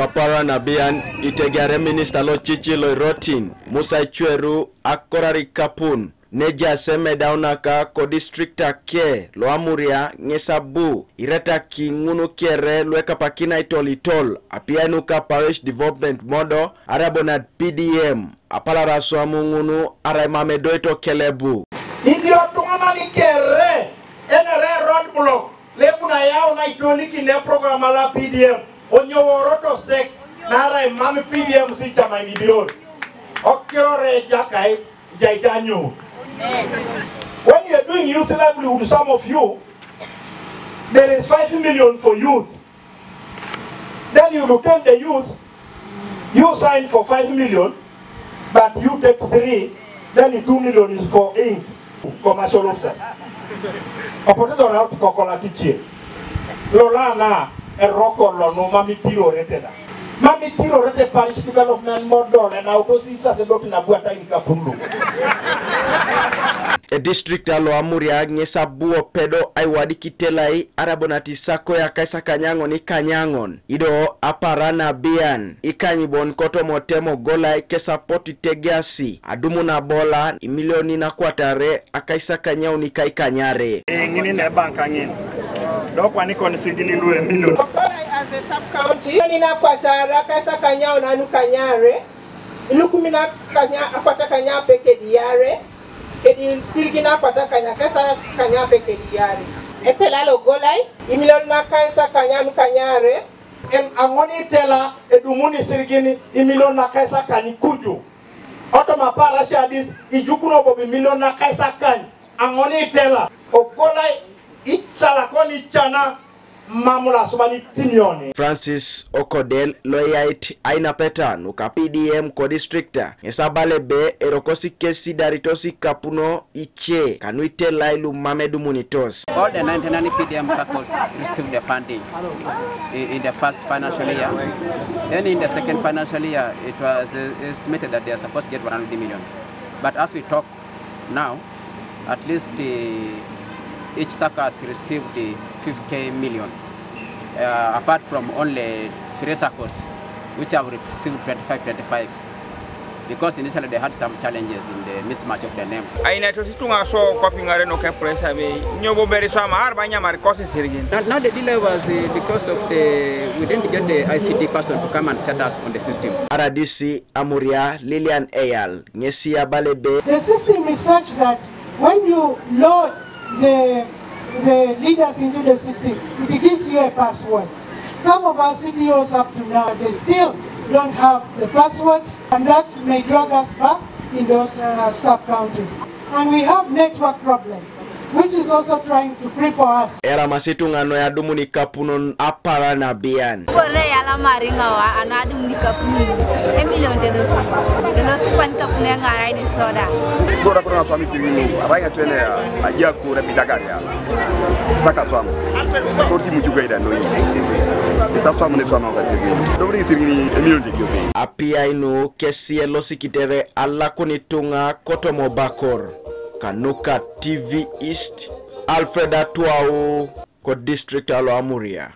apara na bian itegare minister lo chichi lo rotin Musa Ecweru akorari kapun neja seme daunaka ko districta ke lo amuria ngesabu Eretaki ngunu kere lweka pakina itolitol apianuka parish development modo arabonat PDM apala raswa ngunu araimame doito kelebu indio tungana ni kere enere road block lebuna yao na itoliki ne programa la PDM onyoworoto sek na araimame PDM si chama ni birol okirore jakai jaidanyo. When you are doing youth livelihood, some of you, there is 5 million for youth. Then you look at the youth, you sign for 5 million, but you take 3, then 2 million is for ink, commercial officers. Opposition out to Kokola Kichi. Lola na a rocker no mami tiro reteda. Mami tiro rete parish development model and autosisa se dot na buata in Kapundu. A district alo amuria ngesa buo pedo aiwadi kitelai arabonati sako ya kaisa kanyangon ikanyangon ido aparana bian ikanyibon koto motemo gola kesa poti tegeasi adumu na bola imilioni na kwatare akaisa kanyao ni kaikanyare ngini ne banka ngini dokwa niko nisigini luwe milioni as a sub county ni na kwatara kaisa kanyao na nukanyare ilukumina kanya akwata kanya peke diare Kedi sirgina patakanya kesa kanya peke diari. Etela lo golai imilon na kaisa kanya nukanyare angoni tela edumuni sirgini imilon na kaisa kani kuju. Otoma para shadis ijukuno bobi milon na kaisa kani angoni tela o golai ichala koni chana mamula sumani tinioni. Francis Okodel loyait aina petan uka PDM ko districta esabale be erokosi kesi daritosi kapuno iche kanuite lailu mamedu munitos. All the 99 PDM circles received the funding in the first financial year. Then in the second financial year it was estimated that they are supposed to get 100 million. But as we talk now, at least each circle has received the 50 million, apart from only 3 circles which have received 25, because initially they had some challenges in the mismatch of the names. Now the delay was because of we didn't get the ICT person to come and set us on the system. Aradisi Amuria Lilian Eyal Nyesia Balebe. The system is such that when you load the leaders into the system, it gives you a password. Some of our CDOs up to now, they still don't have the passwords, and that may drag us back in those sub-counties. And we have network problem, which is also trying to cripple us. Era masitu ngano ya dumuni kapunon apara na bian. Kore ya la maringa wa anadu ni kapunu. Emilion te do. Elosi pan kapunu ngara ni soda. Bora kuna swami sirinu. Abanga twene ajia ku repitagari ya. Saka swamu. Korti mujuga ida no yi. Isa swamu ne swamu ka sirinu. Dobri sirinu emilion te kyobe. Apia inu kesi Elosikitere alla kunitunga kotomo bakor. Kanuka TV East Alfreda Tuau ko district alo amuria.